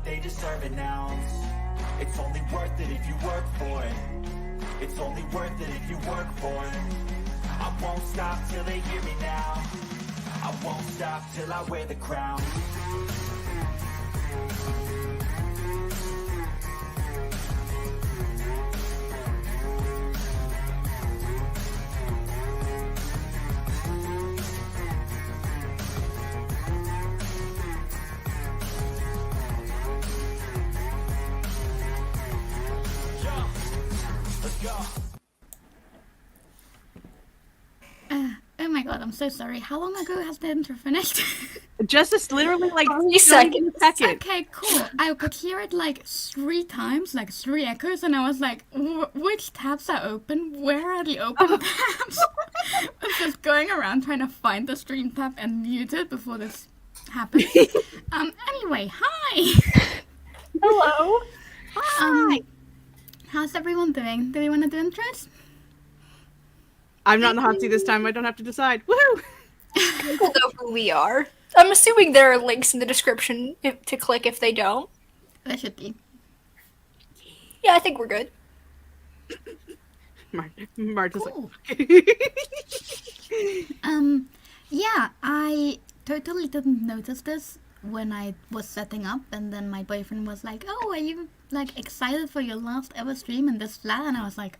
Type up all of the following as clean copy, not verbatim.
they deserve an ounce. It's only worth it if you work for it. It's only worth it if you work for it. I won't stop till they hear me now. I won't stop till I wear the crown. Oh my god, I'm so sorry. How long ago has the intro finished? Just literally like 3 seconds. Okay, cool. I could hear it like 3 times, like 3 echoes, and I was like, which tabs are open? Where are the open tabs? I was just going around trying to find the stream tab and mute it before this happened. Anyway, hi! Hello. Hi. How's everyone doing? Do we want to do intros? I'm not in the hot seat this time. I don't have to decide. Woohoo! People know who we are. I'm assuming there are links in the description to click if they don't. There should be. Yeah, I think we're good. Marta's Cool. like, Yeah, I totally didn't notice this when I was setting up, and then my boyfriend was like, "Oh, are you like excited for your last ever stream in this flat?" And I was like,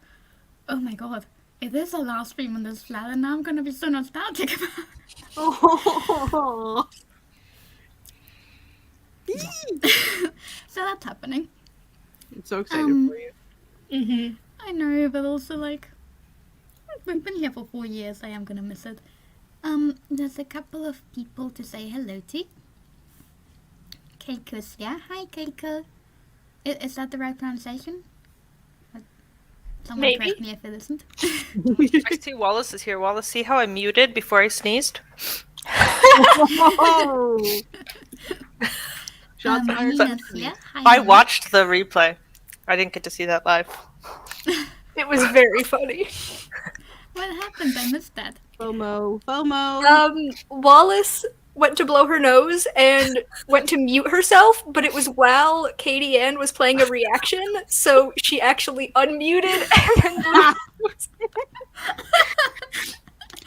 "Oh my god, it is a last stream in this flat, and now I'm gonna be so nostalgic about it." oh. So that's happening. I'm so excited for you. Mm-hmm. I know, but also like, we've been here for 4 years. I am gonna miss it. There's a couple of people to say hello to. Keiko's here. Hi, Keiko. Is that the right pronunciation? Someone Maybe. correct me if it isn't. I see Wallace is here. Wallace, see how I muted before I sneezed? Oh. Shots fired. Nina's here. Hi, I Nina. watched the replay. I didn't get to see that live. It was very funny. What happened? I missed that. FOMO. Wallace went to blow her nose and went to mute herself, but it was while Katie Ann was playing a reaction, so she actually unmuted and then blew her nose.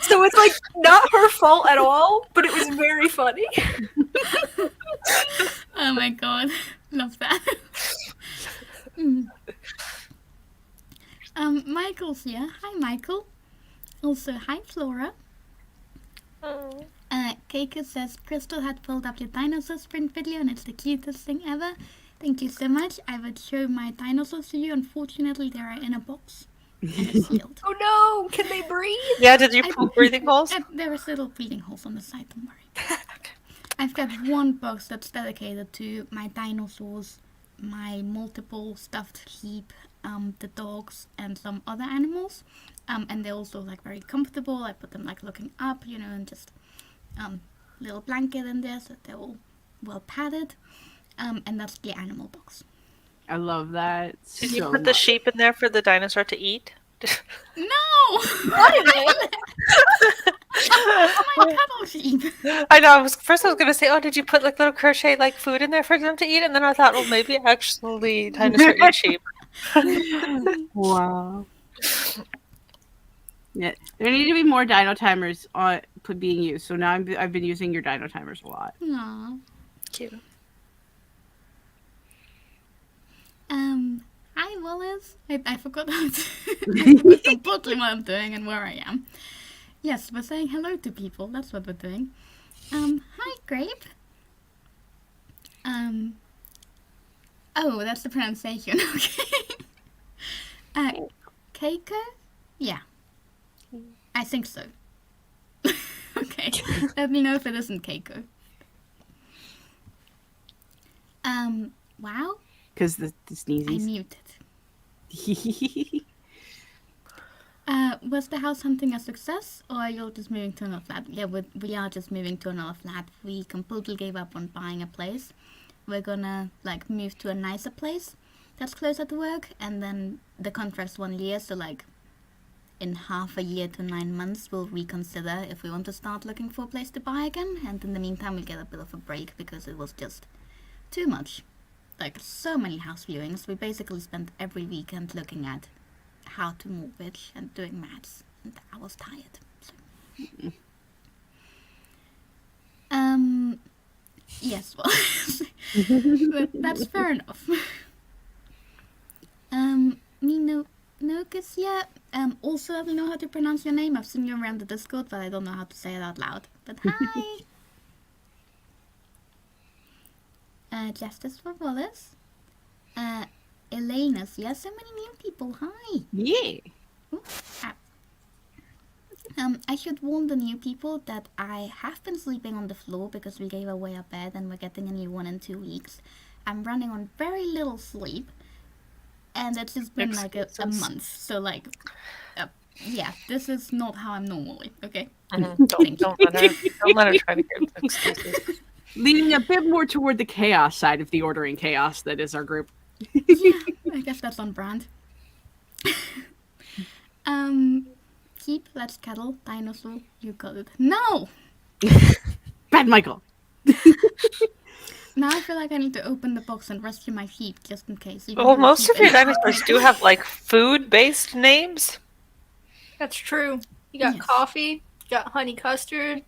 So it's like not her fault at all, but it was very funny. Oh my god. Love that. Michael's here. Hi, Michael. Also, hi, Flora. Keiko says, Crystal had pulled up your dinosaur sprint video and it's the cutest thing ever. Thank you so much. I would show my dinosaurs to you. Unfortunately, they are in a box and it's sealed. Oh no! Can they breathe? Yeah, did you pull breathing holes? There is little breathing holes on the side, don't worry. I've got one box that's dedicated to my dinosaurs, my multiple stuffed sheep, the dogs, and some other animals. And they're also like very comfortable. I put them like looking up, you know, and just little blanket in there so they're all well padded. And that's the animal box. I love that. Did you put the sheep in there for the dinosaur to eat? No! What is it? My cuddle sheep. I know. I was going to say, oh, did you put like little crochet like food in there for them to eat? And then I thought, well, maybe actually dinosaur eat sheep. Wow. Yeah, there need to be more dino timers being used. So now I've been using your dino timers a lot. Aww. Cute. Hi Wallace. I forgot how to completely what I'm doing and where I am. Yes, we're saying hello to people. That's what we're doing. Hi Grape. Oh, that's the pronunciation. Okay. Keiko? Yeah. I think so. Okay. Let me know if it isn't Keiko. Wow. Because the I sneezes. muted. Was the house hunting a success, or are you just moving to another flat? Yeah, we are just moving to another flat. We completely gave up on buying a place. We're gonna like move to a nicer place that's closer to work, and then the contract's 1 year, so like in half a year to 9 months we'll reconsider if we want to start looking for a place to buy again. And in the meantime we'll get a bit of a break because it was just too much like so many house viewings. We basically spent every weekend looking at how to mortgage and doing maths, and I was tired. So. Yes, well, but that's fair enough. Nokus, yeah. Also, I don't know how to pronounce your name. I've seen you around the Discord, but I don't know how to say it out loud. But hi! Justice for Wallace. Elena's, yeah, so many new people. Hi! Yeah. Ooh, ow. I should warn the new people that I have been sleeping on the floor because we gave away our bed and we're getting a new one in 2 weeks. I'm running on very little sleep, and it's just been like a month. So like, yeah, this is not how I'm normally. Okay. Don't let her try to get excuses. Leaning a bit more toward the chaos side of the ordering chaos that is our group. Yeah, I guess that's on brand. Keep, let's cuddle, dinosaur, you got it. No! Bad Michael. Now I feel like I need to open the box and rescue my sheep just in case. Well, most of your dinosaurs do have like food-based names. That's true. You got Yes. coffee, you got honey custard.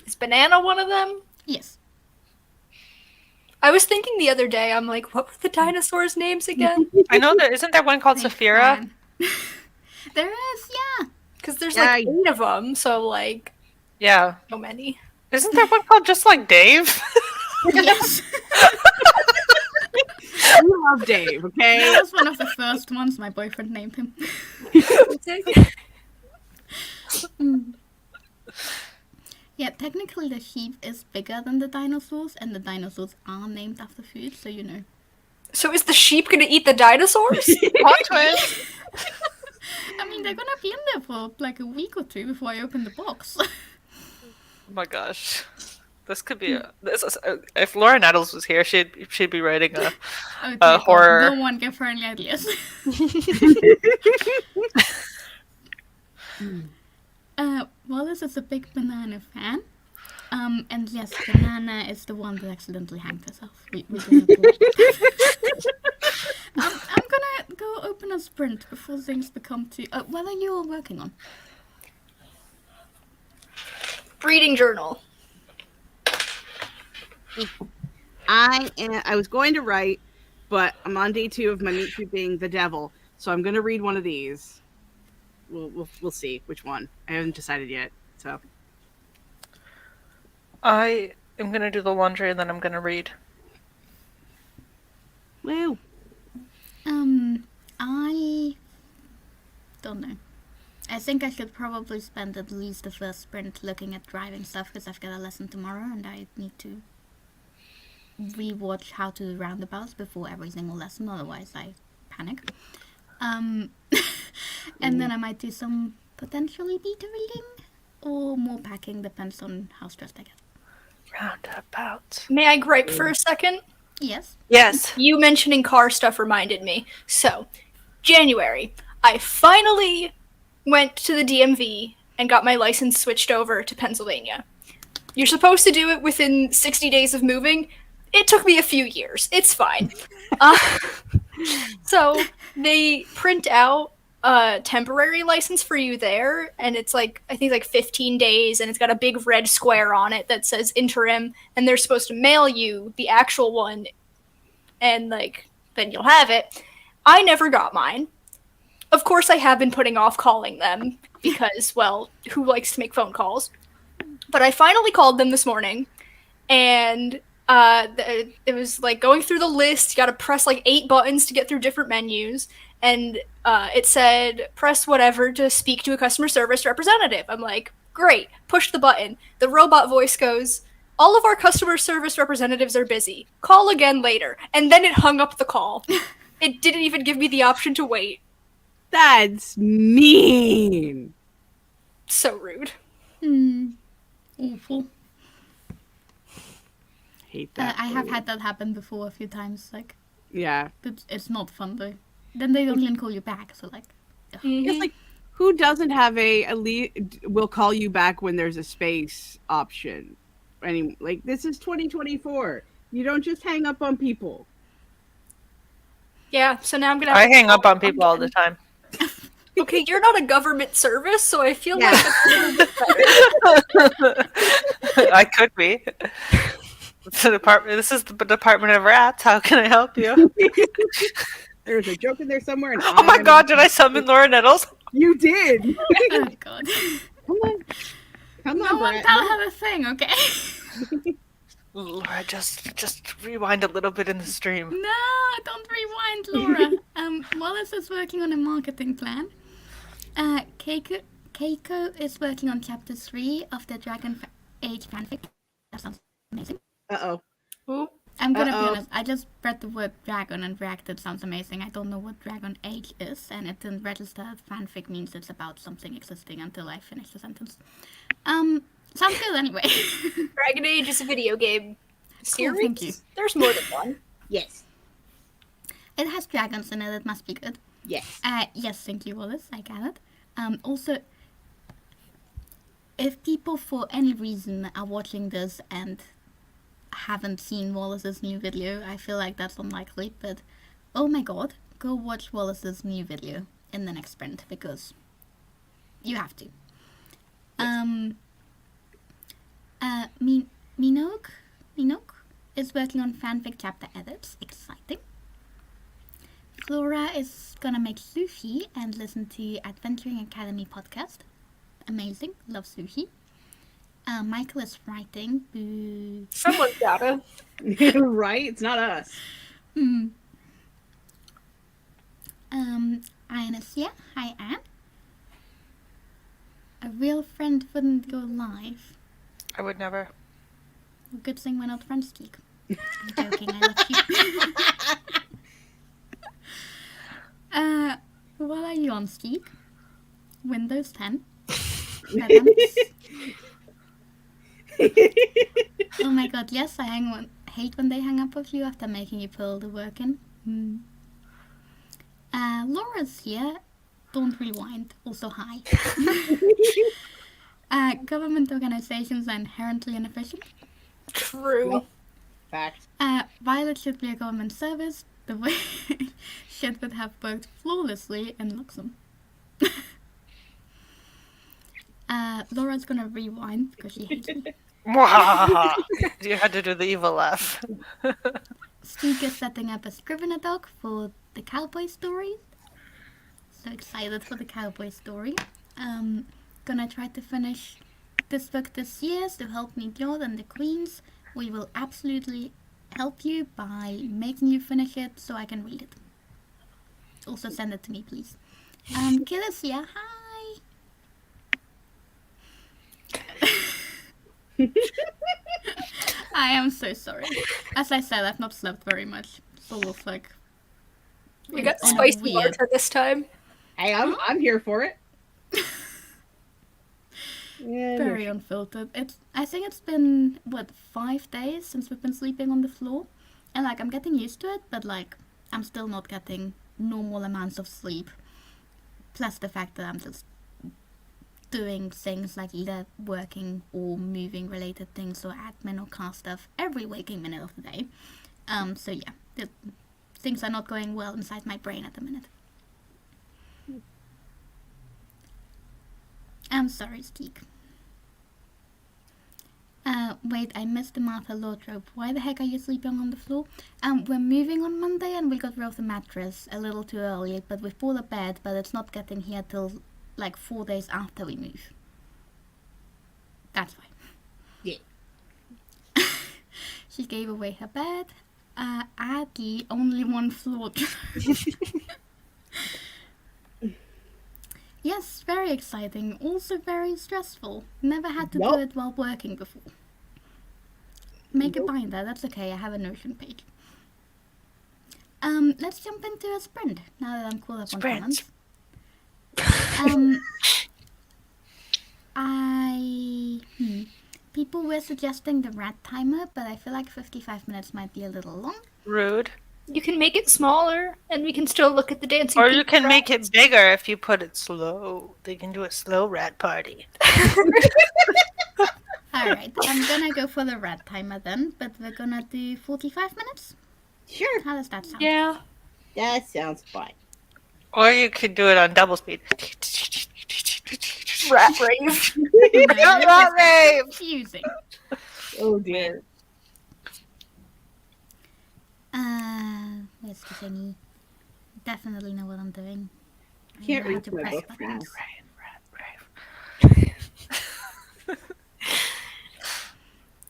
Is banana one of them? Yes. I was thinking the other day, I'm like, what were the dinosaurs' names again? I know isn't there one called Thank Saphira? man. There is, yeah. Because there's Yeah, like 8 of them, so like, Yeah. so many. Isn't there one called just like Dave? Yes. We love Dave, okay? That was one of the first ones my boyfriend named him. Mm. Yeah, technically the sheep is bigger than the dinosaurs, and the dinosaurs are named after food, so you know. So is the sheep gonna eat the dinosaurs? Plot twist. I mean, they're gonna be in there for like a week or two before I open the box. Oh my gosh. This could be if Laura Nettles was here, she'd be writing a Oh, dear God, horror. no one give her any ideas. Wallace is a big banana fan. And yes, Banana is the one that accidentally hanged herself. We didn't do it. I'm gonna go open a sprint before things become too... what are you all working on? Reading journal. I was going to write, but I'm on day 2 of my meat cute being the devil, so I'm gonna read one of these. We'll see which one. I haven't decided yet, so. I am gonna do the laundry and then I'm gonna read. Woo. I don't know. I think I should probably spend at least the first sprint looking at driving stuff because I've got a lesson tomorrow and I need to rewatch how to do roundabouts before every single lesson, otherwise I panic. And then I might do some potentially beta reading or more packing, depends on how stressed I get. Roundabout. May I gripe for a second? Yes. Yes. You mentioning car stuff reminded me. So, January, I finally went to the DMV and got my license switched over to Pennsylvania. You're supposed to do it within 60 days of moving. It took me a few years. It's fine. So, they print out a temporary license for you there, and it's like, I think like 15 days, and it's got a big red square on it that says interim, and they're supposed to mail you the actual one, and like, then you'll have it. I never got mine. Of course, I have been putting off calling them, because, well, who likes to make phone calls? But I finally called them this morning, and it was like going through the list. You gotta press like 8 buttons to get through different menus, and it said press whatever to speak to a customer service representative. I'm like, great, push the button. The robot voice goes, all of our customer service representatives are busy. Call again later. And then it hung up the call. It didn't even give me the option to wait. That's mean. So rude. Awful. Hate that. I have had that happen before a few times, like, Yeah. it's not fun though. Then they don't even call you back, so like, ugh. It's like, who doesn't have will call you back when there's a space option? Like, this is 2024. You don't just hang up on people. Yeah, so now I'm gonna. I hang up on people all the time. Okay, you're not a government service, so I feel Yeah. like it's a little bit better. I could be. This is the Department of Rats. How can I help you? There's a joke in there somewhere. And Oh my god, did I summon Laura Nettles? You did. Oh god. Come on. Come No on, one Brett. tell her a thing, okay? Laura, just rewind a little bit in the stream. No, don't rewind, Laura. Wallace is working on a marketing plan. Keiko is working on chapter 3 of the Dragon Age fanfic. That sounds amazing. Uh-oh. Oop. I'm gonna be Uh-oh. honest, I just read the word dragon and reacted sounds amazing. I don't know what Dragon Age is, and it didn't register that fanfic means it's about something existing until I finish the sentence. Sounds good anyway. Dragon Age is a video game series. thank you. There's more than one. Yes. It has dragons in it, it must be good. Yes. Yes, thank you, Wallace, I get it. Also, if people for any reason are watching this and haven't seen Wallace's new video, I feel like that's unlikely, but oh my god, go watch Wallace's new video in the next sprint, because you have to. Minogue is working on fanfic chapter edits, exciting. Flora is gonna make sushi and listen to Adventuring Academy podcast, amazing, love sushi. Michael is writing, boo. Someone's gotta. Right? It's not us. Anne is here. Hi, Anne. A real friend wouldn't go live. I would never. Well, good thing we're not friends, Geek. I'm joking, I love you. What are you on, Geek? Windows 10? Oh my god, yes, I hate when they hang up with you after making you put all the work in. Laura's here. Don't rewind. Also, hi. Government organizations are inherently inefficient. True. Yep. Fact. Violet should be a government service. The way shit would have worked flawlessly in Luxem. Laura's gonna rewind because she hates me. You had to do the evil laugh. Steve is setting up a Scrivener dog for the cowboy story. So excited for the cowboy story. Gonna try to finish this book this year, so help me God and the Queens. We will absolutely help you by making you finish it so I can read it. Also send it to me, please. Killis here, hi! I am so sorry. As I said, I've not slept very much. Sort of like... We got on a spicy weird- water this time. Hey, I'm here for it. Yeah, Very unfiltered. I think it's been, 5 days since we've been sleeping on the floor? And like, I'm getting used to it, but like, I'm still not getting normal amounts of sleep. Plus the fact that I'm just doing things like either working or moving related things or admin or car stuff every waking minute of the day. So yeah, things are not going well inside my brain at the minute. I'm sorry, Steek. Wait, I missed the Martha Law trope. Why the heck are you sleeping on the floor? We're moving on Monday and we got rid of the mattress a little too early, but we've bought a bed, but it's not getting here till like 4 days after we move. That's why. Yeah. She gave away her bed. Aggie, only one floor. Yes, very exciting. Also very stressful. Never had to do Yup. it while working before. Make a binder, that's okay, I have a Notion page. Let's jump into a sprint, now that I'm caught up on Sprint. comments. People were suggesting the rat timer, but I feel like 55 minutes might be a little long. Rude. You can make it smaller, and we can still look at the dancing. Or you people can make rats. it bigger if you put it slow. They can do a slow rat party. Alright, I'm gonna go for the rat timer then, but we're gonna do 45 minutes? Sure. How does that sound? Yeah. That sounds fun. Or you could do it on double speed. Rat rave. Rat rave. Confusing. Oh dear. Where's the thingy? Definitely know what I'm doing. I Can't know how read to my press book buttons.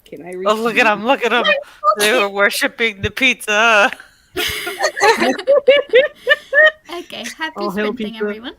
Can I read? Oh, look at them! Look at them! They were worshiping the pizza. Okay, happy All hail sprinting, pizza. everyone.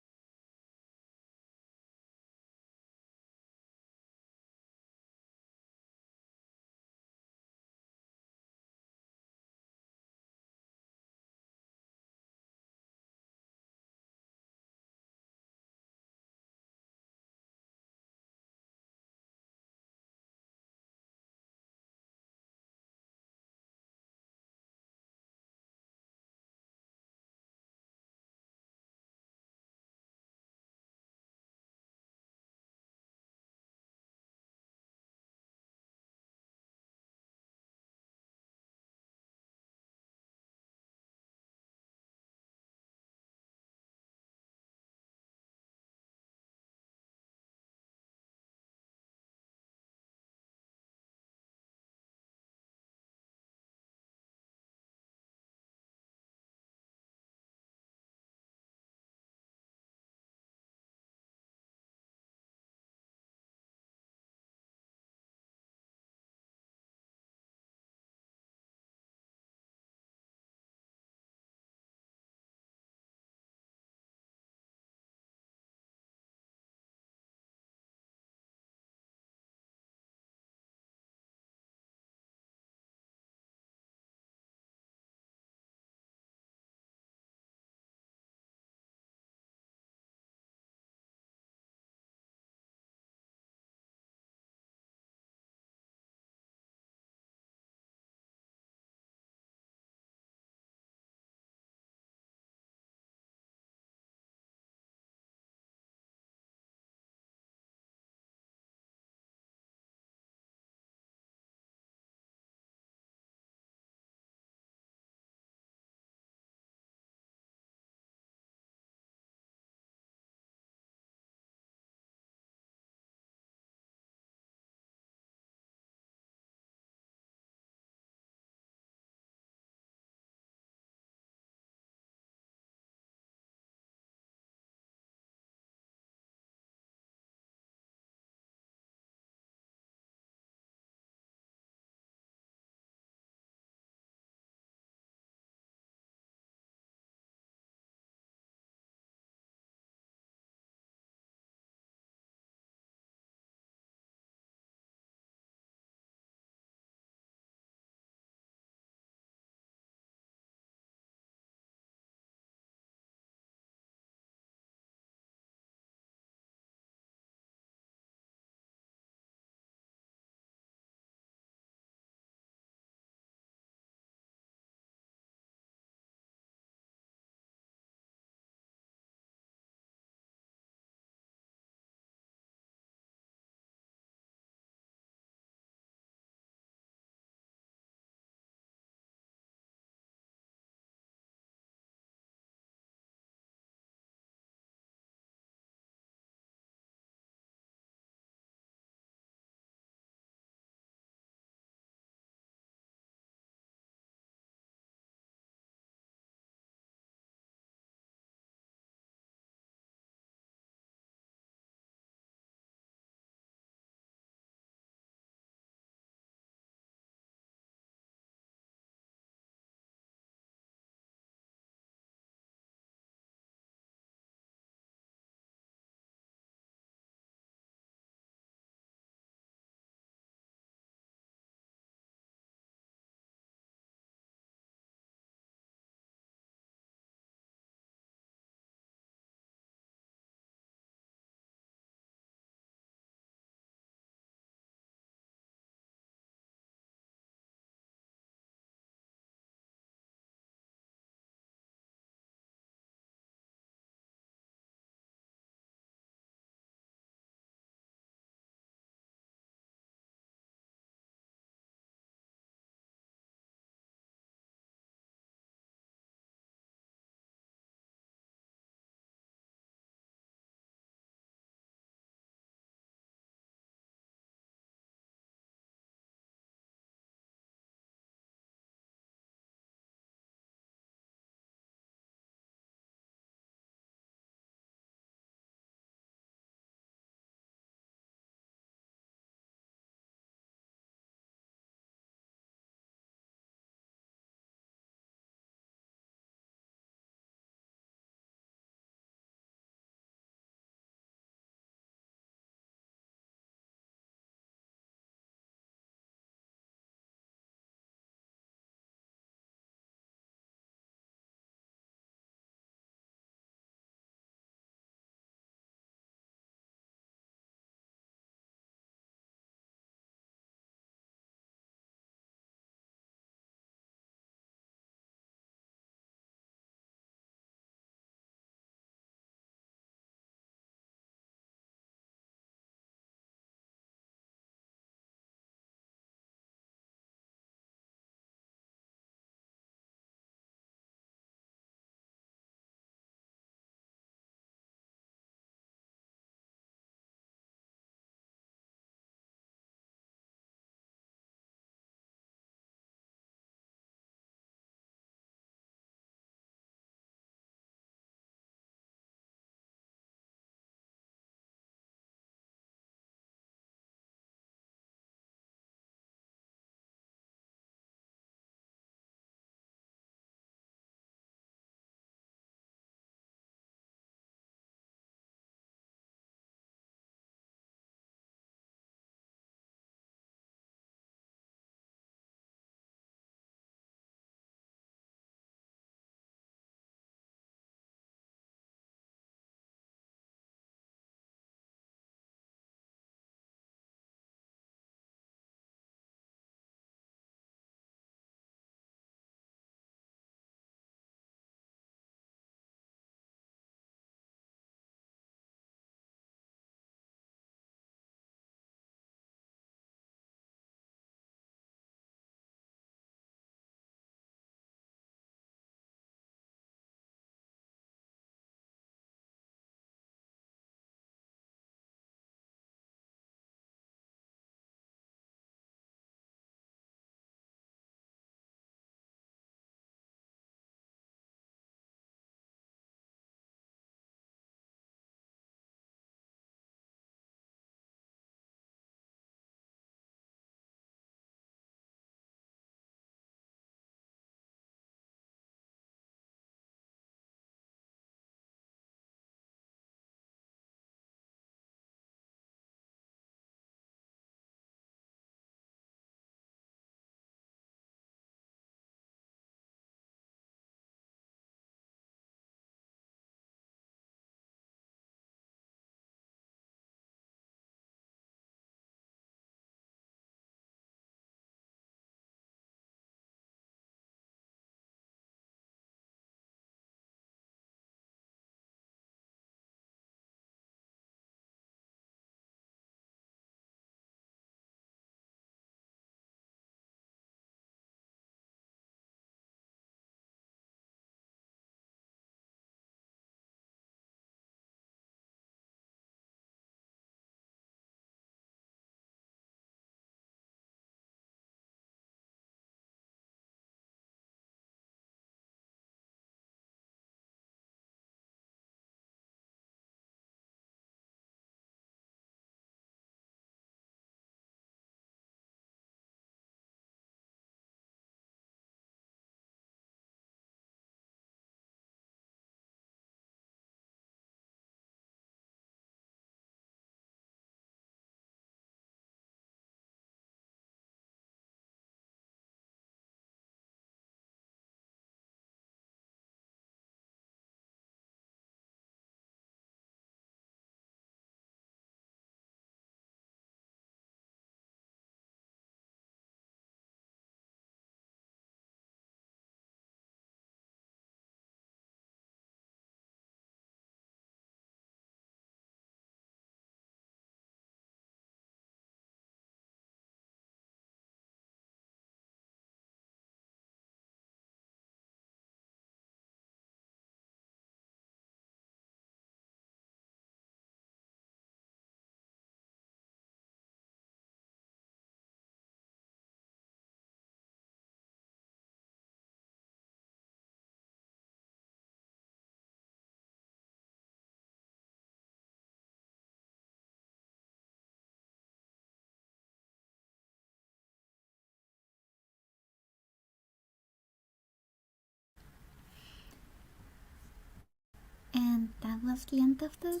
almost the end of the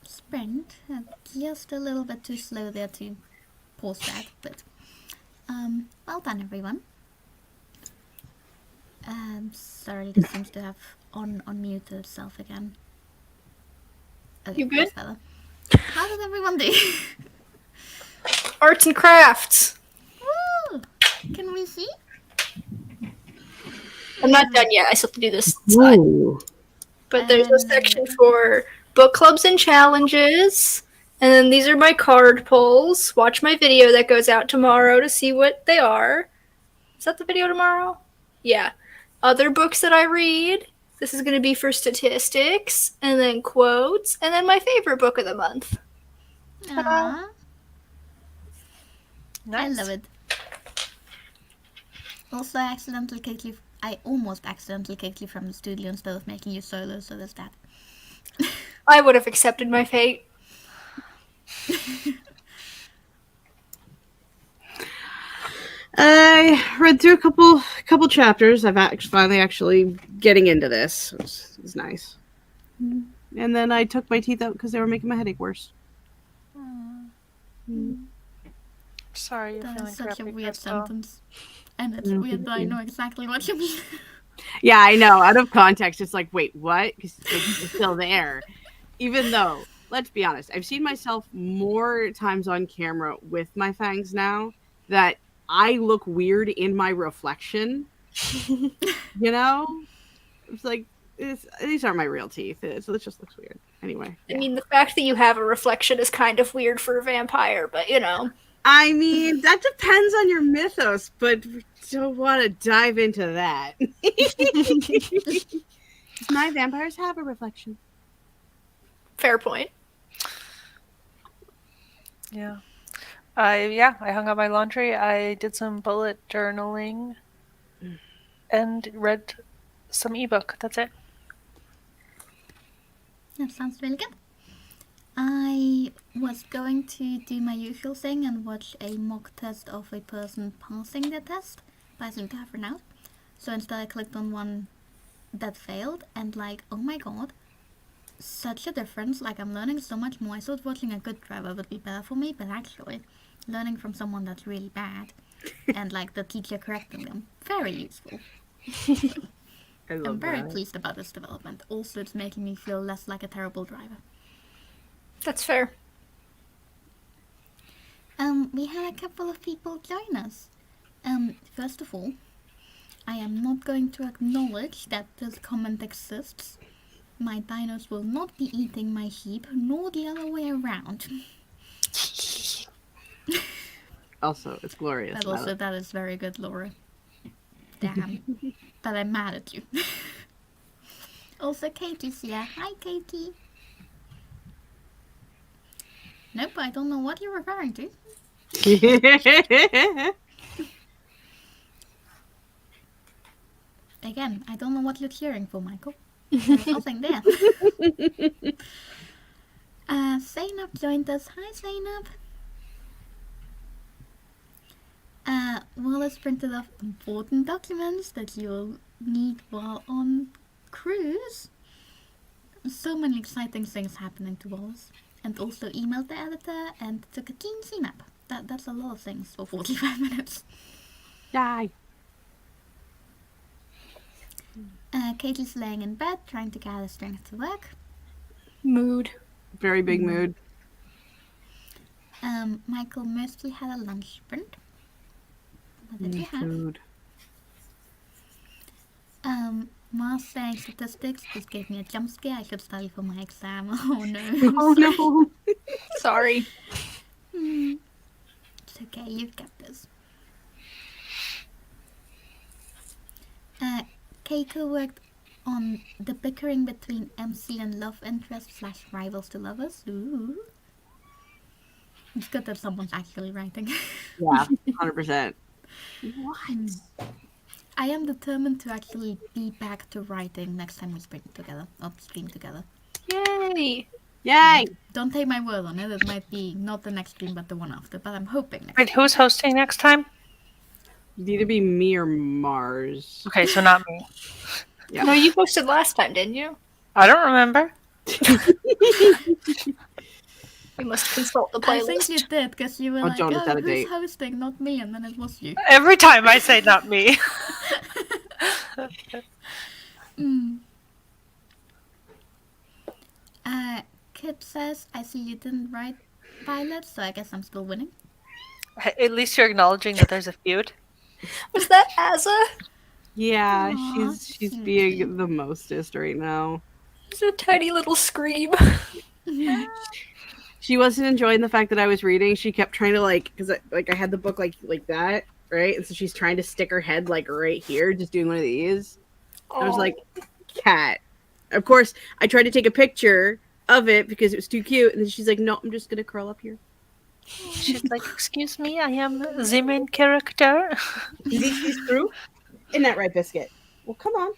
sprint. Just a little bit too slow there to pause that, but well done, everyone. Sorry, this seems to have unmuted itself again. Okay, You good? that's better. How did everyone do? Arts and crafts. Woo! Can we see? I'm not done yet. I still have to do this slide. Ooh. But there's a section for book clubs and challenges. And then these are my card pulls. Watch my video that goes out tomorrow to see what they are. Is that the video tomorrow? Yeah. Other books that I read. This is going to be for statistics. And then quotes. And then my favorite book of the month. Aww, Nice. I love it. Also, I almost accidentally kicked you from the studio instead of making you solo, so there's that. I would have accepted my fate. I read through a couple chapters. I've finally getting into this. It was nice. And then I took my teeth out because they were making my headache worse. Sorry, you're That feeling is such a crappy, weird Crystal. sentence. And it's weird that I know exactly what you mean. Yeah, I know. Out of context, it's like, wait, what? Because it's still there. Even though, let's be honest, I've seen myself more times on camera with my fangs now that I look weird in my reflection. You know? It's like, these aren't my real teeth. It just looks weird. Anyway. I mean, the fact that you have a reflection is kind of weird for a vampire, but you know. I mean, that depends on your mythos, but we don't want to dive into that. My vampires have a reflection. Fair point. Yeah. I hung up my laundry. I did some bullet journaling and read some ebook. That's it. That sounds really good. I was going to do my usual thing and watch a mock test of a person passing the test, but I seem to have run out. So instead I clicked on one that failed, and like, oh my god, such a difference. Like, I'm learning so much more. I thought watching a good driver would be better for me, but actually learning from someone that's really bad and like the teacher correcting them, very useful. I'm very pleased about this development. Also, it's making me feel less like a terrible driver. That's fair. We had a couple of people join us. First of all, I am not going to acknowledge that this comment exists. My dinos will not be eating my sheep, nor the other way around. Also, it's glorious. But also, that is very good, Laura. Damn. But I'm mad at you. Also, Katie's here. Hi, Katie. Nope, I don't know what you're referring to. Again, I don't know what you're cheering for, Michael. There's nothing there. Zainab joined us. Hi, Zainab. Wallace printed off important documents that you'll need while on cruise. So many exciting things happening to Wallace. And also emailed the editor and took a team cleanup. That's a lot of things for 45 minutes. Die. Katie's laying in bed, trying to gather strength to work. Mood. Very big mood. Michael mostly had a lunch sprint. What did you have? Food. Mars saying statistics just gave me a jump scare. I should study for my exam. Oh no. Oh no. Sorry. It's okay, you've got this. Keiko worked on the bickering between MC and love interest / rivals to lovers. Ooh. It's good that someone's actually writing. Yeah, 100%. What? I am determined to actually be back to writing next time we stream together. Yay. Yay! Don't take my word on it. It might be not the next stream, but the one after. But I'm hoping next. Wait, who's hosting next time? It'd either be me or Mars. Okay, so not me. Yeah. No, you posted last time, didn't you? I don't remember. We must consult the I think you playlist. did, because you were like, Joan, is that a who's date? hosting? Not me, and then it was you. Every time I say not me. Mm. Kit says, I see you didn't write Violet, so I guess I'm still winning. At least you're acknowledging that there's a feud. Was that Azza? Yeah, Aw, she's cute. being the mostest right now. It's a tiny little scream. She wasn't enjoying the fact that I was reading. She kept trying to because I had the book like that, right? And so she's trying to stick her head like right here, just doing one of these. I was like, cat. Of course, I tried to take a picture of it because it was too cute, and then she's like, no, I'm just gonna curl up here. She's like, excuse me, I am the main character. You think she's through? Isn't that right, Biscuit? Well, come on.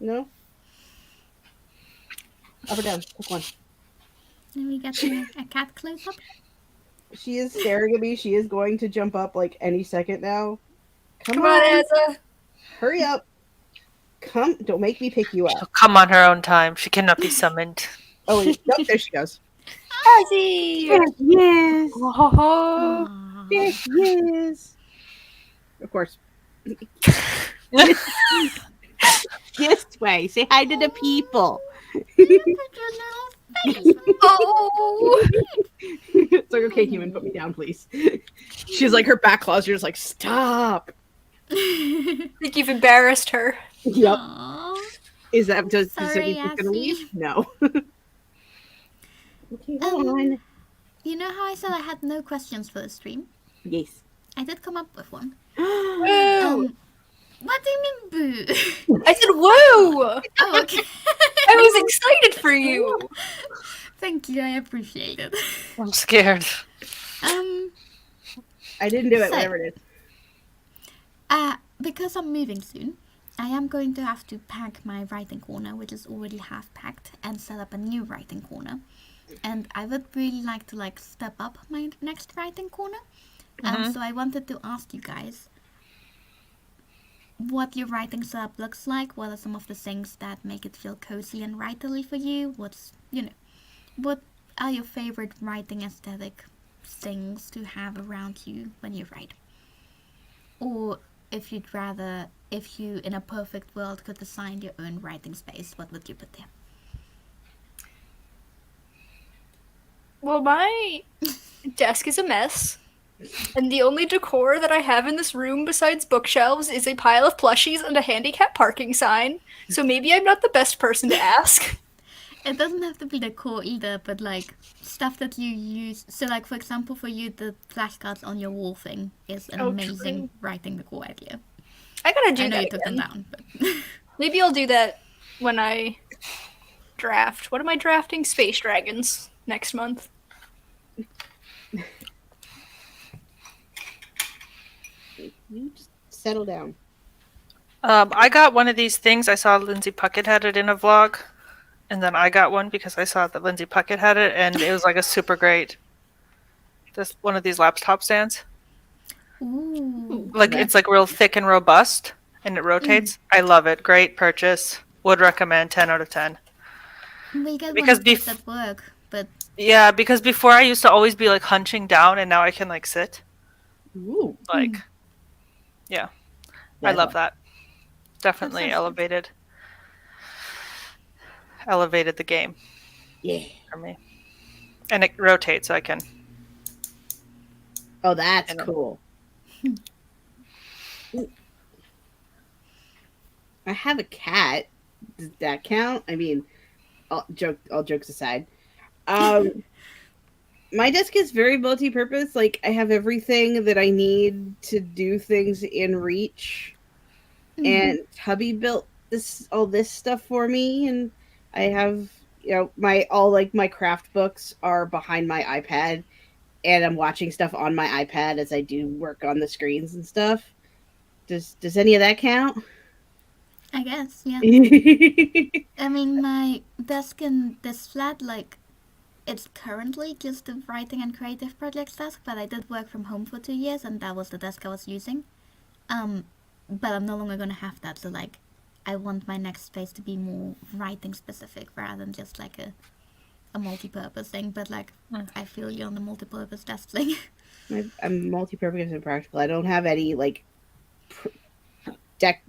No? Up or down? Pick one. Then we get a cat close up. She is staring at me. She is going to jump up like any second now. Come Come on, on. Azza. Hurry up. Come. Don't make me pick you She'll up. come on her own time. She cannot be summoned. Oh, nope, there she goes. Azzy! Yes, Oh. Aw. yes. Of course. This way. Say hi to the people. Oh. It's like, okay, human, put me down, please. She's like, her back claws are just like, stop. I think you've embarrassed her. Yep. Aw. Is that does it Sorry, mean she's gonna Ashley. leave? No. Okay, hold on. You know how I said I had no questions for the stream? Yes. I did come up with one. Woo! What do you mean, boo? I said woo! Oh, okay. I was excited for you. Thank you, I appreciate it. I'm scared. I didn't do it, So- whatever it is. Because I'm moving soon, I am going to have to pack my writing corner, which is already half packed, and set up a new writing corner. And I would really like to step up my next writing corner. So I wanted to ask you guys what your writing setup looks like. What are some of the things that make it feel cozy and writerly for you? What are your favorite writing aesthetic things to have around you when you write? Or if you in a perfect world could design your own writing space, what would you put there? Well, my desk is a mess. And the only decor that I have in this room besides bookshelves is a pile of plushies and a handicap parking sign. So maybe I'm not the best person to ask. It doesn't have to be decor either, but stuff that you use. So for example, for you, the flashcards on your wall thing is an Oh, amazing true. writing decor idea. I gotta do I know that you took them again. down, but Maybe I'll do that when I draft. What am I drafting? Space Dragons next month. You just settle down. I got one of these things. I saw Lindsay Puckett had it in a vlog. And then I got one because I saw that Lindsay Puckett had it. And it was a super great. This one of these laptop stands. ooh, It's real thick and robust. And it rotates. I love it. Great purchase. Would recommend 10 out of 10. we get Because one of those at work, but Yeah, because before I used to always be hunching down, and now I can sit. Ooh. Yeah, Yeah, I love that. Definitely That sounds good. elevated the game Yeah. for me. And it rotates, so I can. Oh, that's I know. cool. I have a cat. Does that count? I mean, all jokes aside. My desk is very multi-purpose. I have everything that I need to do things in Reach. And hubby built all this stuff for me, and I have my craft books are behind my iPad, and I'm watching stuff on my iPad as I do work on the screens and stuff. Does any of that count? I guess, yeah. I mean, my desk in this flat, it's currently just a writing and creative projects desk, but I did work from home for 2 years, and that was the desk I was using. But I'm no longer gonna have that, so I want my next space to be more writing specific rather than just like a multi-purpose thing. But like, I feel you on the multi-purpose desk thing. I'm multi-purpose and practical. I don't have any like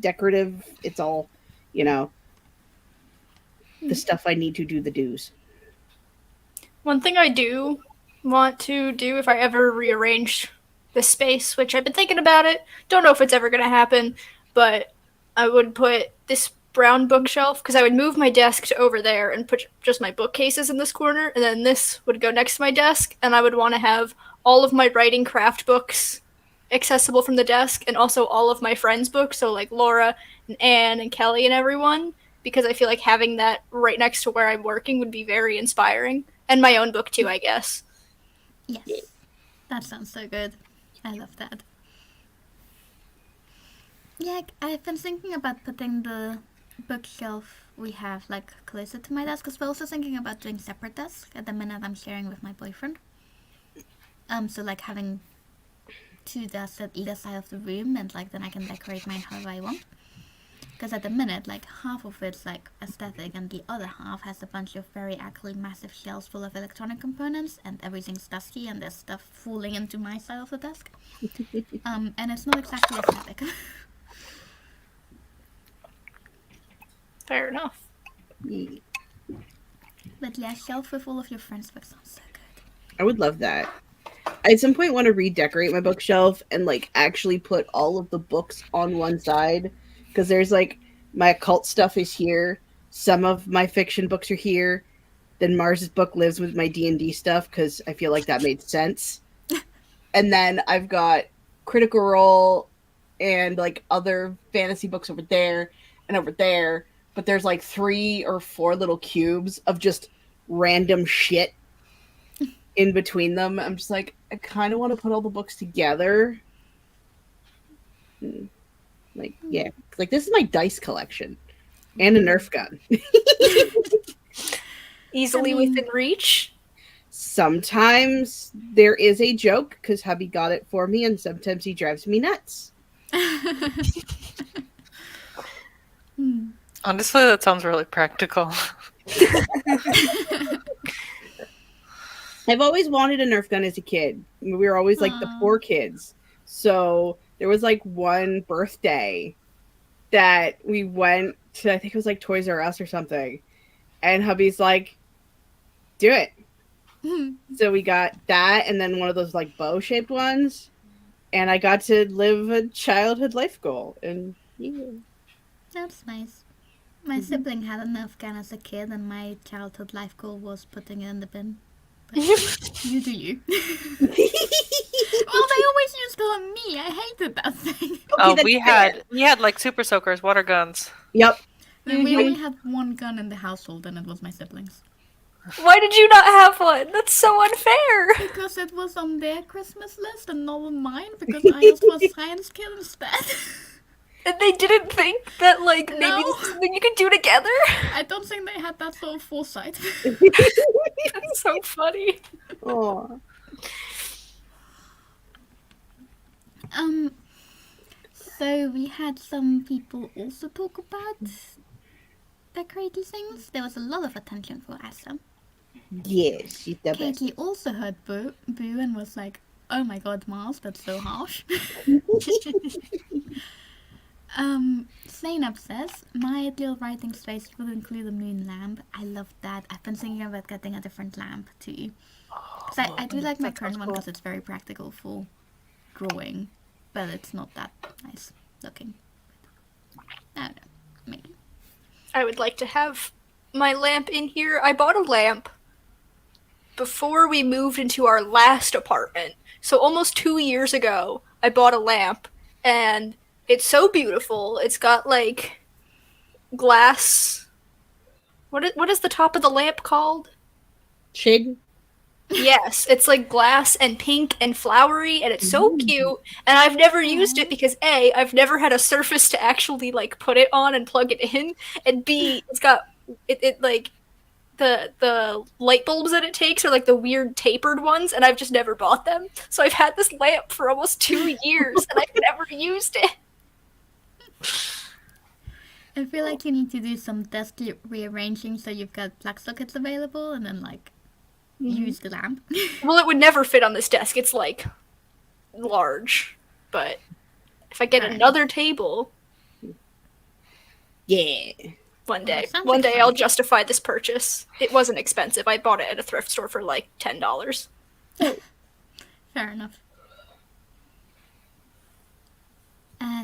decorative. It's all, the stuff I need to do the do's. One thing I do want to do if I ever rearrange this space, which I've been thinking about it, don't know if it's ever going to happen, but I would put this brown bookshelf, because I would move my desk to over there and put just my bookcases in this corner, and then this would go next to my desk, and I would want to have all of my writing craft books accessible from the desk, and also all of my friends' books, so like Laura and Anne and Kelly and everyone, because I feel like having that right next to where I'm working would be very inspiring. And my own book too, I guess. Yes. That sounds so good. I love that. Yeah, I've been thinking about putting the bookshelf we have like closer to my desk, because we're also thinking about doing separate desks. At the minute I'm sharing with my boyfriend. So like having 2 desks at either side of the room, and like then I can decorate mine however I want. Because at the minute, like half of it's like aesthetic, and the other half has a bunch of very actually massive shelves full of electronic components, and everything's dusty, and there's stuff falling into my side of the desk. And it's not exactly aesthetic. Fair enough. Yeah. But yeah, shelf with all of your friends' books sounds so good. I would love that. I at some point want to redecorate my bookshelf and like actually put all of the books on one side, because there's like my occult stuff is here, some of my fiction books are here, then Mars's book lives with my D&D stuff because I feel like that made sense. And then I've got Critical Role and like other fantasy books over there and over there, but there's like 3 or 4 little cubes of just random shit in between them. I'm just like, I kind of want to put all the books together. Like, yeah, like this is my dice collection and a Nerf gun. Easily within reach. Sometimes there is a joke because hubby got it for me, and sometimes he drives me nuts. Honestly, that sounds really practical. I've always wanted a Nerf gun as a kid. We were always like the poor kids. So there was like one birthday that we went to, I think it was like Toys R Us or something. And hubby's like, do it. So we got that and then one of those like bow shaped ones. And I got to live a childhood life goal. And yeah. That's nice. My sibling had a Nerf gun as a kid, and my childhood life goal was putting it in the bin. But you do you. Well, they always used it on me. I hated that thing. Oh, we had like super soakers, water guns. Yep. And we only had one gun in the household, and it was my siblings. Why did you not have one? That's so unfair. Because it was on their Christmas list and not on mine, because I just was a science kid instead. And they didn't think that, like, maybe No. this is something you could do together? I don't think they had that sort of foresight. That's so funny. Aw. So we had some people also talk about decorating things. There was a lot of attention for Asa. Yes, she's the best. Katie also heard Boo and was like, oh my god, Mars, that's so harsh. Zainab says, my ideal writing space would include a moon lamp. I love that. I've been thinking about getting a different lamp too. Because I do like my current one because it's very practical for drawing, but it's not that nice looking. I don't know, maybe. I would like to have my lamp in here. I bought a lamp before we moved into our last apartment. So almost 2 years ago, I bought a lamp, and it's so beautiful. It's got like glass. What is the top of the lamp called? Shade? Yes, it's like glass and pink and flowery, and it's so cute. And I've never used it because A, I've never had a surface to actually like put it on and plug it in, and B, it's got it like the light bulbs that it takes are like the weird tapered ones, and I've just never bought them. So I've had this lamp for almost 2 years, and I've never used it. I feel like you need to do some desk rearranging so you've got plug sockets available and then like use the lamp. Well, it would never fit on this desk. It's like large, but if I get Alright. another table Yeah. one day, sounds one like day I'll fun. justify this purchase. It wasn't expensive. I bought it at a thrift store for like $10. Fair enough.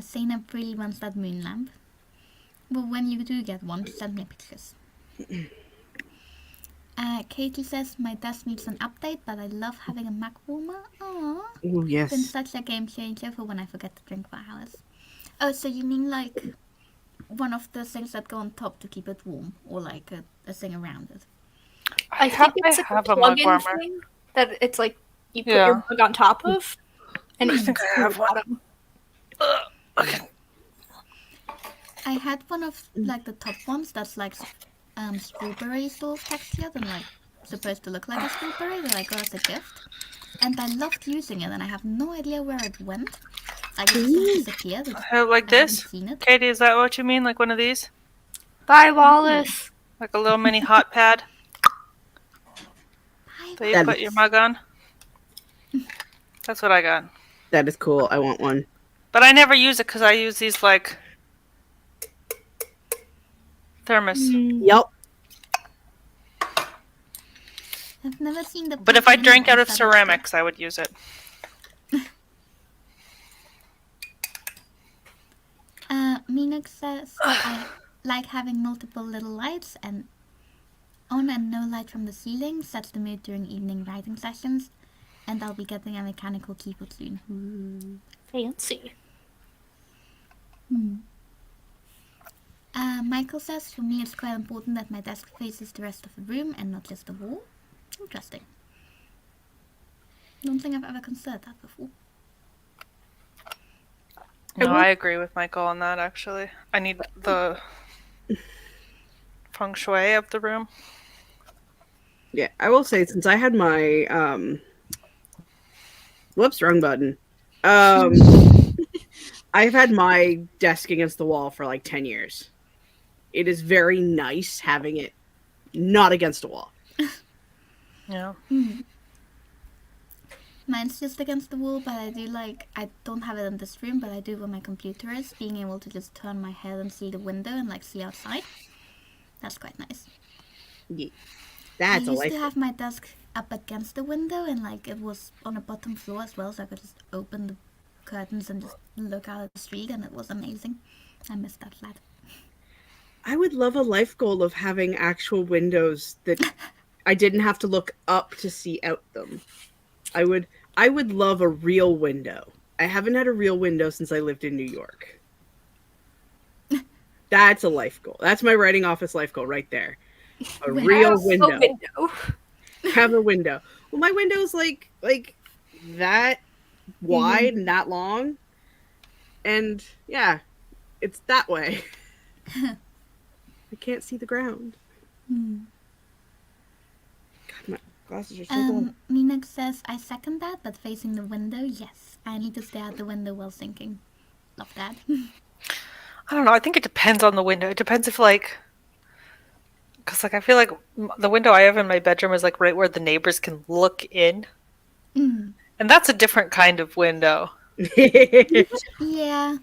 Zainab really wants that moon lamp. Well, when you do get one, send me pictures. Katie says, my desk needs an update, but I love having a Mac warmer. Aww. Oh, Been yes. such a game changer for when I forget to drink for hours. Oh, so you mean like one of the things that go on top to keep it warm, or like a thing around it? I think it's like have a a mug plug-in warmer. thing that it's like you put Yeah. your mug on top of, and I it's think I have one. bottom. Okay. I had one of like the top ones that's like strawberry sort of textured and like supposed to look like a strawberry that I got as a gift. And I loved using it and I have no idea where it went. Like it just disappeared. Like I haven't this? seen it. Katie, is that what you mean? Like one of these? Bye, Wallace. Like a little mini hot pad that you That put is- your mug on? That's what I got. That is cool. I want one. But I never use it because I use these like thermos. Yep. I've never seen the. But if I plug-in drank out of ones that are ceramics, I would use it. Minuk says I like having multiple little lights and on and no light from the ceiling sets the mood during evening writing sessions, and I'll be getting a mechanical keyboard soon. Fancy. Michael says for me it's quite important that my desk faces the rest of the room and not just the wall. Interesting. Don't think I've ever considered that before. No, I agree with Michael on that, actually. I need the feng shui of the room. Yeah, I will say since I had my whoops, wrong button. I've had my desk against the wall for like 10 years. It is very nice having it not against a wall. Yeah. Mine's just against the wall, but I don't have it in this room, but I do where my computer is, being able to just turn my head and see the window and like see outside. That's quite nice. Yeah. That's I a used life. to have my desk up against the window and like it was on a bottom floor as well, so I could just open the curtains and just look out at the street, and it was amazing. I miss that flat. I would love a life goal of having actual windows that I didn't have to look up to see out them. I would love a real window. I haven't had a real window since I lived in New York. That's a life goal. That's my writing office life goal right there. A real Have window. A window. Have a window. Well, my window's like that wide and that long. And yeah, it's that way. I can't see the ground. God, my glasses are so bad. Minuk says, I second that, but facing the window, yes. I need to stare out the window while thinking. Love that. I don't know. I think it depends on the window. It depends if because I feel like the window I have in my bedroom is like right where the neighbors can look in, and that's a different kind of window. Yeah.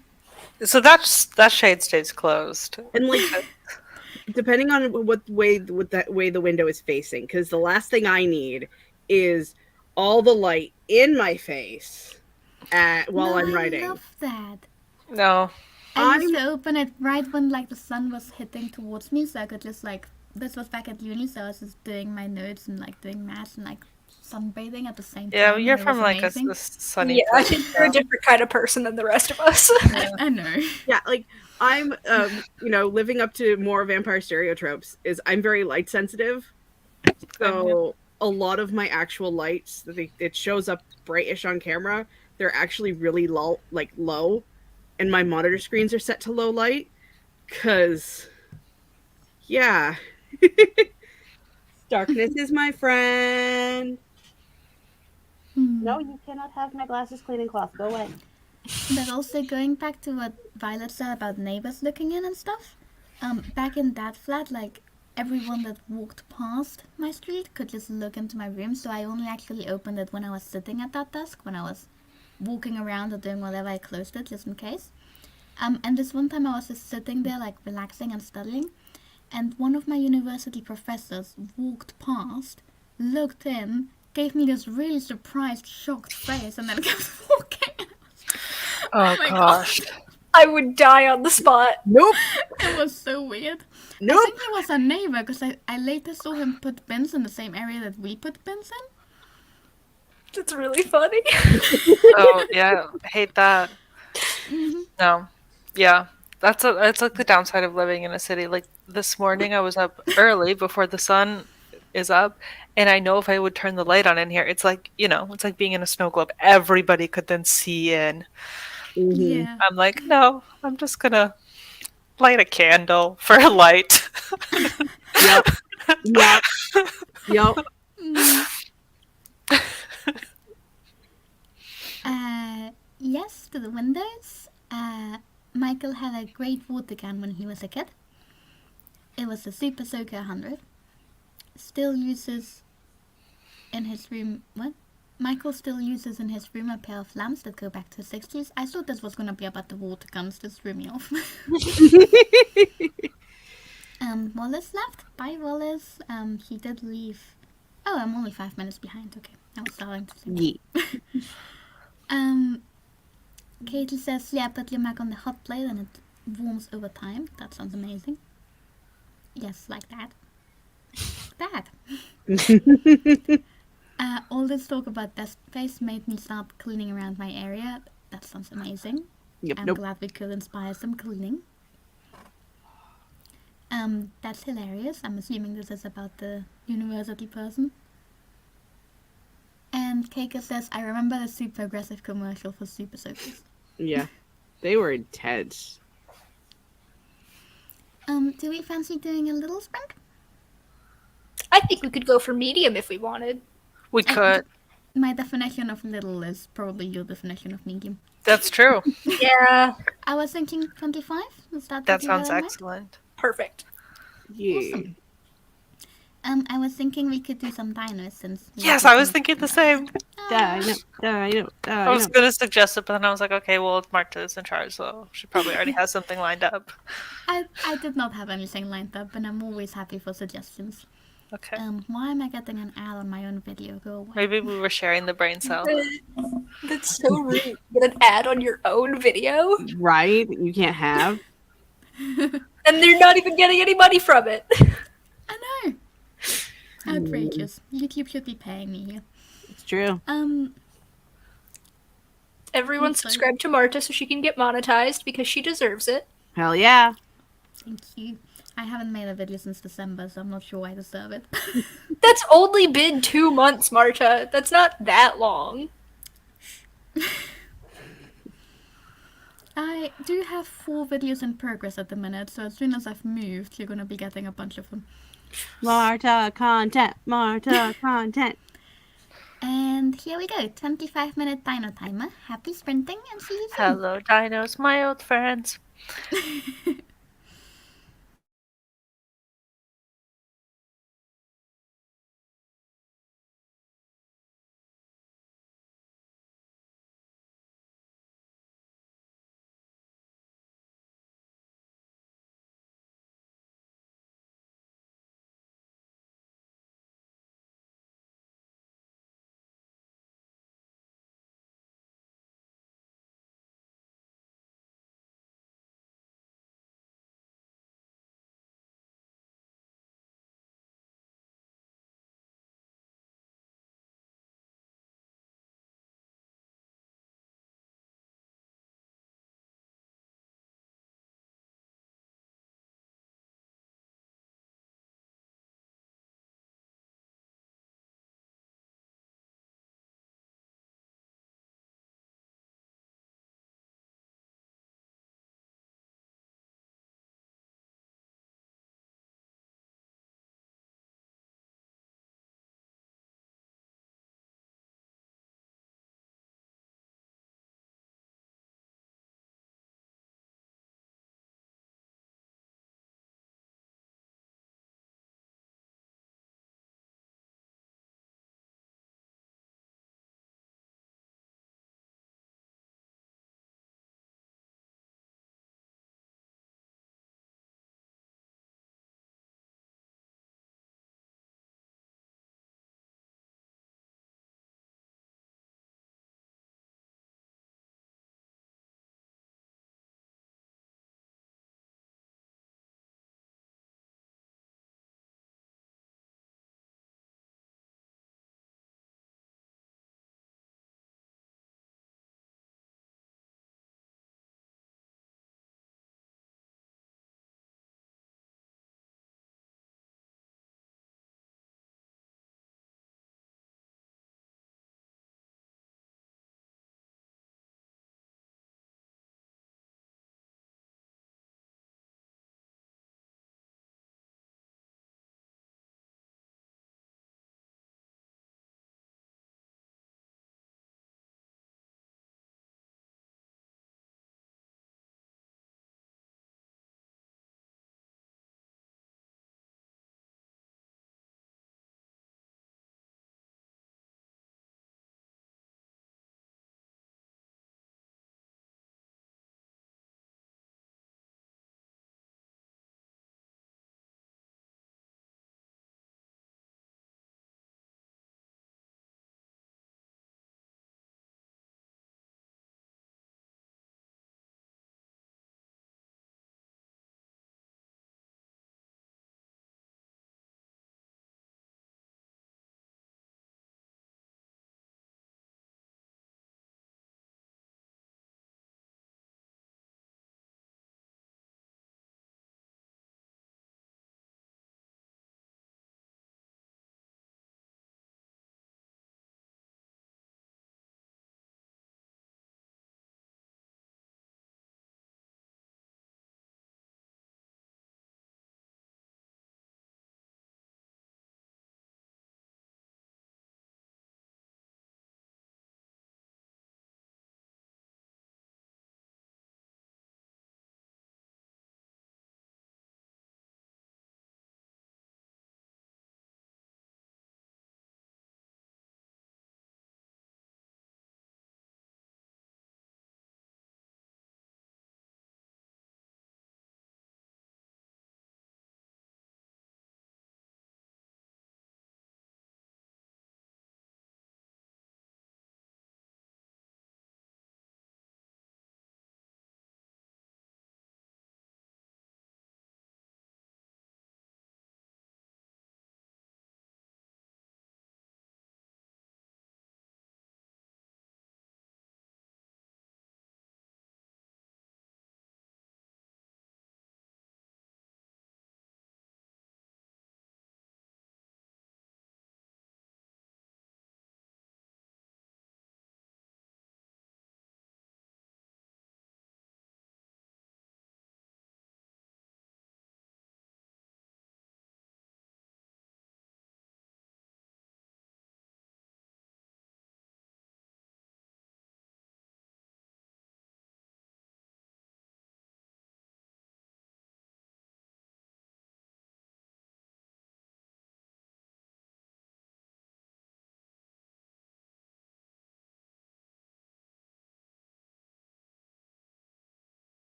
So that shade stays closed. And like depending on what way the window is facing, because the last thing I need is all the light in my face while I'm writing. I love that. No. I used to open it right when like the sun was hitting towards me, so I could just like, this was back at uni, so I was just doing my notes and like doing math and like sunbathing at the same time. Yeah, and you're it from was like a amazing. sunny Yeah, I place. think you're a different kind of person than the rest of us. I know. Yeah, like I'm living up to more vampire stereotypes is I'm very light sensitive. So a lot of my actual lights it shows up brightish on camera, they're actually really low, and my monitor screens are set to low light cuz yeah. Darkness is my friend. No, you cannot have my glasses cleaning cloth. Go away. But also going back to what Violet said about neighbors looking in and stuff, Back in that flat, like everyone that walked past my street could just look into my room, so I only actually opened it when I was sitting at that desk, when I was walking around or doing whatever. I closed it just in case. And this one time I was just sitting there, like relaxing and studying, and one of my university professors walked past, looked in, gave me this really surprised, shocked face, and then kept walking. Oh my gosh. I would die on the spot. Nope. It was so weird. I Nope. think he was a neighbor because I later saw him put bins in the same area that we put bins in. That's really funny. Oh yeah, I hate that. No, yeah, that's like the downside of living in a city. Like this morning, I was up early before the sun is up, and I know if I would turn the light on in here, it's like it's like being in a snow globe. Everybody could then see in. Mhm. Yeah. I'm like, no, I'm just gonna light a candle for a light. Yep. Yep. Yep. Yes, to the windows. Michael had a great water can when he was a kid. It was a Super Soaker 100. Still uses in his room. What? Michael still uses in his room a pair of lamps that go back to the 60s. I thought this was gonna be about the water guns. This threw me off. Wallace left. Bye, Wallace. He did leave. Oh, I'm only 5 minutes behind. Okay, I was starting to think. Yeah. Katie says, yeah, put your Mac on the hot plate and it warms over time. That sounds amazing. Yes, like that. All this talk about desk space made me start cleaning around my area. That sounds amazing. Yep. I'm Nope. glad we could inspire some cleaning. That's hilarious. I'm assuming this is about the university person. And Keika says, I remember the super aggressive commercial for Super Soakers. Yeah. They were intense. Do we fancy doing a little sprint? I think we could go for medium if we wanted. We could. My definition of little is probably your definition of medium. That's true. Yeah. I was thinking 25. Is that That what you had sounds in mind? excellent. Perfect. Yeah. Awesome. I was thinking we could do some dinos since. Yes, I was thinking the same. Dino. I was gonna suggest it, but then I was like, okay, well, Marta's in charge, so she probably already has something lined up. I did not have anything lined up, and I'm always happy for suggestions. Okay. Why am I getting an ad on my own video? Go away. Maybe we were sharing the brain cell. That's so rude. Get an ad on your own video, Right? You can't have. and they're not even getting any money from it. I know. Outrageous. YouTube should be paying me here. It's true. Everyone Okay. subscribe to Marta so she can get monetized because she deserves it. Hell yeah. Thank you. I haven't made a video since December, so I'm not sure I deserve it. That's only been 2 months, Marta. That's not that long. I do have 4 videos in progress at the minute, so as soon as I've moved, you're gonna be getting a bunch of them. Marta content. Marta content. And here we go, 25-minute dino timer. Happy sprinting and see you soon. Hello, dinos, my old friends.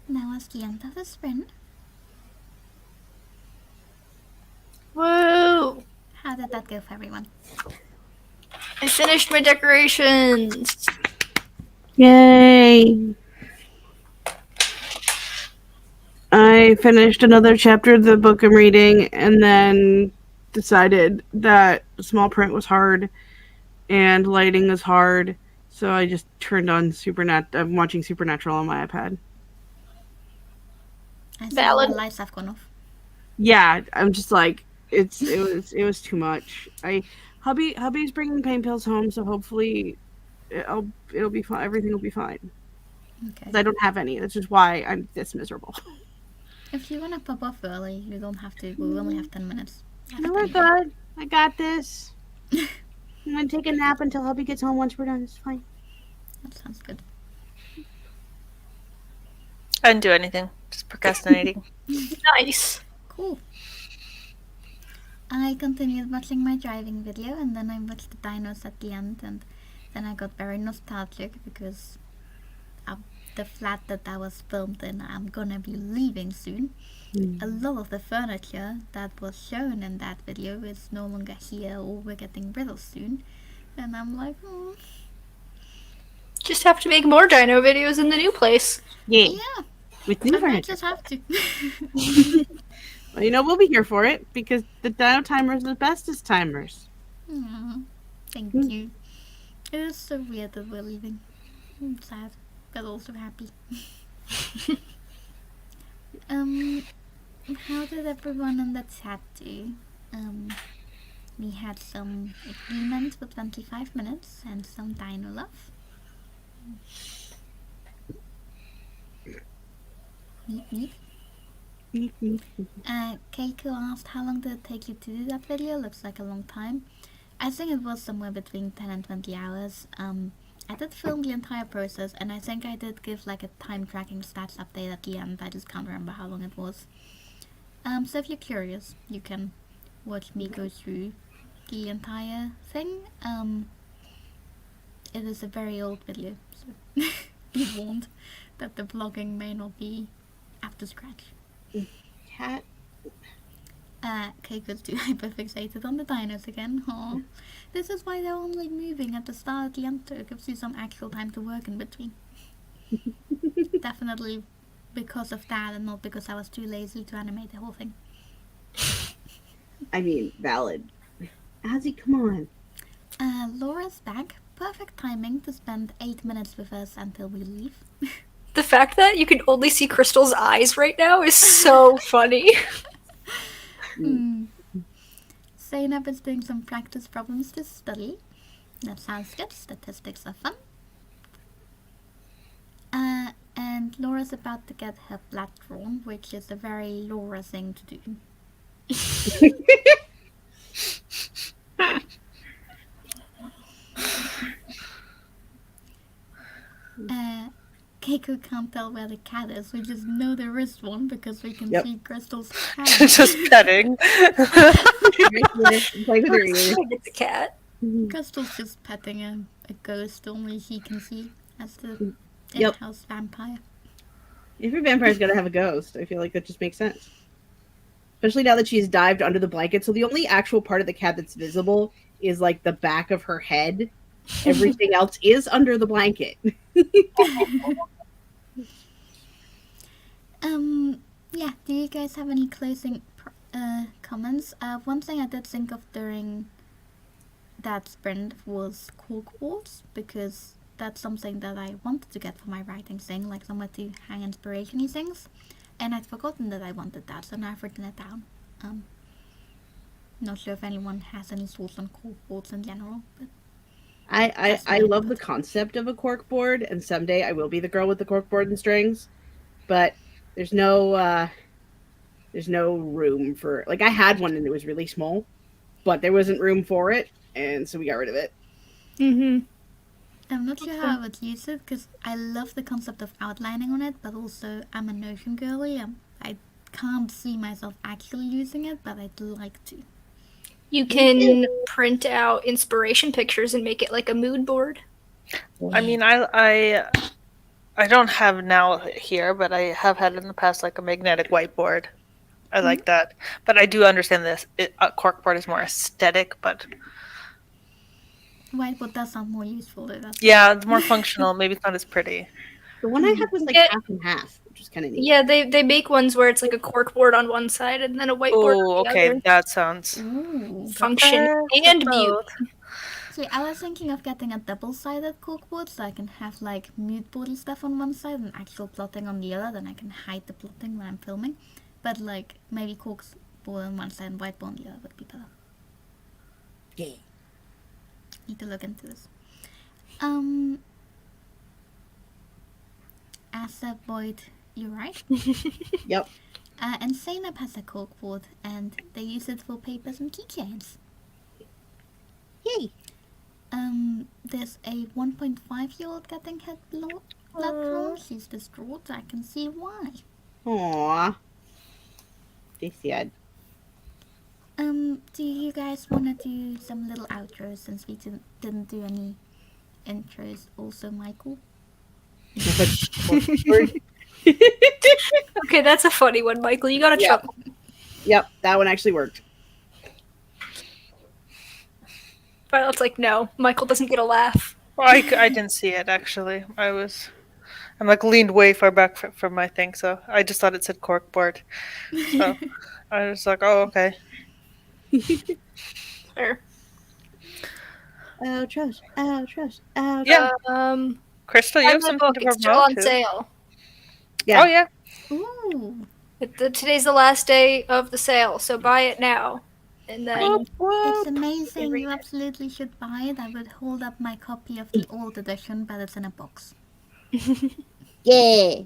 That was the end of the sprint. Whoa! How did that go for everyone? I finished my decorations. Yay! I finished another chapter of the book I'm reading and then decided that small print was hard and lighting is hard. So I just turned on I'm watching Supernatural on my iPad. I see Valid. the lights have gone off. Yeah, I'm just like it was too much. Hubby's bringing pain pills home, so hopefully it'll be fine. Everything will be fine. Okay. 'Cause I don't have any. That's just why I'm this miserable. If you wanna pop off early, you don't have to. We only have 10 minutes. No, we're good. I got this. I'm gonna take a nap until hubby gets home once we're done. It's fine. That sounds good. I didn't do anything. Just procrastinating. Nice. Cool. I continued watching my driving video, and then I watched the dinos at the end, and then I got very nostalgic because the flat that was filmed in, I'm gonna be leaving soon. A lot of the furniture that was shown in that video is no longer here, or we're getting rid of soon. And I'm like, oh. Just have to make more dino videos in the new place. Yeah. Yeah, With new I might furniture. just have to. Well, you know, we'll be here for it because the dino timers are the bestest timers. Aw, thank you. It is so weird that we're leaving. I'm sad, but also happy. How did everyone in the chat do? We had some agreement for 25 minutes and some dino love. Neat, neat. Keiko asked how long did it take you to do that video? Looks like a long time. I think it was somewhere between 10 and 20 hours. I did film the entire process, and I think I did give like a time tracking stats update at the end. I just can't remember how long it was. So if you're curious, you can watch me go through the entire thing. It is a very old video, so be warned that the vlogging may not be up to scratch. Cat. Keiko's too hyperfixated on the dinos again. Aww. This is why they're only moving at the start at the end, so it gives you some actual time to work in between. Definitely because of that, and not because I was too lazy to animate the whole thing. I mean, valid. Ozzy, come on. Laura's back. Perfect timing to spend 8 minutes with us until we leave. The fact that you can only see Crystal's eyes right now is so funny. Zainab is doing some practice problems to study. That sounds good. Statistics are fun. And Laura's about to get her blood drawn, which is a very Laura thing to do. Keiko can't tell where the cat is. We just know there is one because we can see Crystal's cat. Just petting. Play with your ears. It's a cat. Crystal's just petting a ghost only he can see as the in-house vampire. If your vampire's gotta have a ghost, I feel like that just makes sense. Especially now that she's dived under the blanket, so the only actual part of the cat that's visible is like the back of her head. Everything else is under the blanket. Yeah, do you guys have any closing comments? One thing I did think of during that sprint was corkboards, because that's something that I wanted to get for my writing thing, like somewhere to hang inspiration-y things, and I'd forgotten that I wanted that, so now I've written it down. Not sure if anyone has any thoughts on corkboards in general, but I love the concept of a corkboard, and someday I will be the girl with the corkboard and strings, but there's no room for, like, I had one and it was really small, but there wasn't room for it, and so we got rid of it. I'm not sure how I would use it, because I love the concept of outlining on it, but also I'm a Notion girly. I can't see myself actually using it, but I'd like to. You can print out inspiration pictures and make it like a mood board. I mean, I I don't have now here, but I have had in the past like a magnetic whiteboard. I like that, but I do understand this. Corkboard is more aesthetic, but Whiteboard does sound more useful though. That's yeah, it's more functional. Maybe it's not as pretty. The one I had was like Yeah. half and half, which was kind of neat. Yeah, they make ones where it's like a cork board on one side and then a whiteboard Oh, on the okay, other. that sounds. Ooh. Function and beauty. See, I was thinking of getting a double-sided corkboard so I can have like mood board and stuff on one side and actual plotting on the other. Then I can hide the plotting when I'm filming. But like maybe corkboard on one side and whiteboard on the other would be better. Yeah. Need to look into this. As a Boyd, you're right. Yep. And Zainab has a corkboard and they use it for papers and keychains. Yay. There's a 1.5-year-old getting her blood drawn. She's distraught. I can see why. Aww. They sad. Do you guys want to do some little outros since we didn't do any intros? Also, Michael. Okay, that's a funny one, Michael. You gotta Yep. chuckle. Yep, that one actually worked. Violet's like, no, Michael doesn't get a laugh. Well, I didn't see it actually. I'm like leaned way far back from my thing, so I just thought it said corkboard. So I was like, oh, okay. Fair. Outros. Yeah. Crystal, you I have my something book. to It's still promote on too. sale. Yeah. Oh yeah. Ooh. Today's the last day of the sale, so buy it now. And then It's amazing. read You it. absolutely should buy it. I would hold up my copy of the old edition, but it's in a box. Yeah.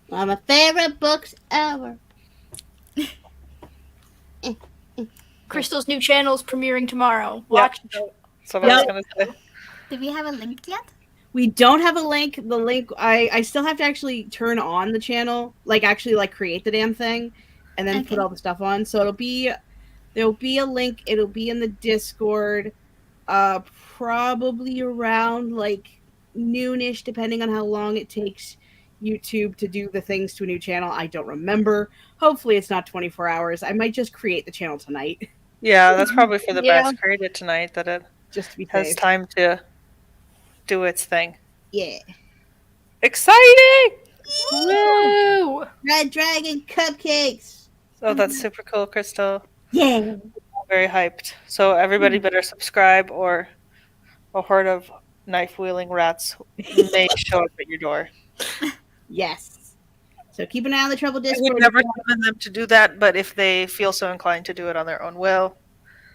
One of my favorite books ever. Crystal's new channel is premiering tomorrow. Watch it. That's what I was Yep. gonna say. Do we have a link yet? We don't have a link. The link I still have to actually turn on the channel, like actually like create the damn thing, and then put Okay. all the stuff on. So there'll be a link. It'll be in the Discord, probably around like noonish, depending on how long it takes YouTube to do the things to a new channel. I don't remember. Hopefully, it's not 24 hours. I might just create the channel tonight, Yeah, that's probably for the Yeah. best. Create it tonight that it just to be has safe. time to do its thing. Yeah. Exciting! Woo! Red Dragon cupcakes. Oh, that's super cool, Crystal. Yeah. Very hyped. So everybody better subscribe, or a horde of knife-wielding rats may show up at your door. Yes. So keep an eye on the Trouble I Discord. would never recommend them to do that, but if they feel so inclined to do it on their own will,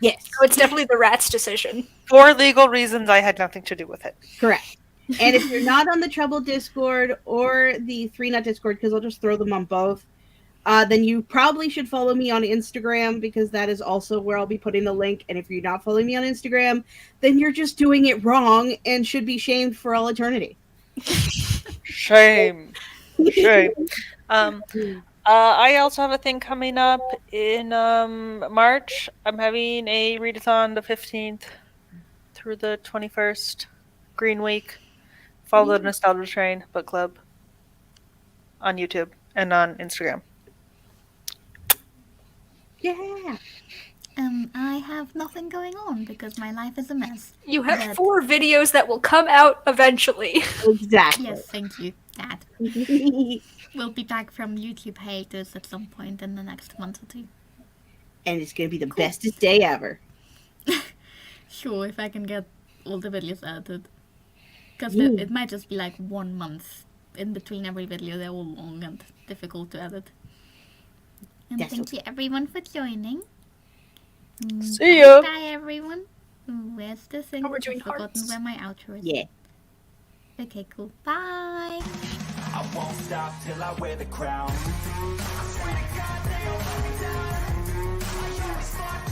Yes. So it's definitely the rat's decision. for legal reasons, I had nothing to do with it. Correct. And if you're not on the Trouble Discord or the 3 Nut Discord, because I'll just throw them on both, then you probably should follow me on Instagram, because that is also where I'll be putting the link. And if you're not following me on Instagram, then you're just doing it wrong and should be shamed for all eternity. Shame. Shame. I also have a thing coming up in March. I'm having a readathon the 15th through the 21st, Green Week. Follow the Nostalgia Train Book Club on YouTube and on Instagram. Yeah. I have nothing going on because my life is a mess. You have But- 4 videos that will come out eventually. Exactly. Yes, thank you, Dad. We'll be back from YouTube hiatus at some point in the next month or two. And it's going to be the bestest day ever. Sure, if I can get all the videos edited. Because Ooh. it might just be like 1 month in between every video. They're all long and difficult to edit. And That's thank you everyone for joining. See ya. Bye everyone. Where's the thing? Oh, we're doing I've forgotten hearts. where my outro is. Yeah. Okay, cool. Bye. I won't stop till I wear the crown. I swear to God, they don't let me down. I always fought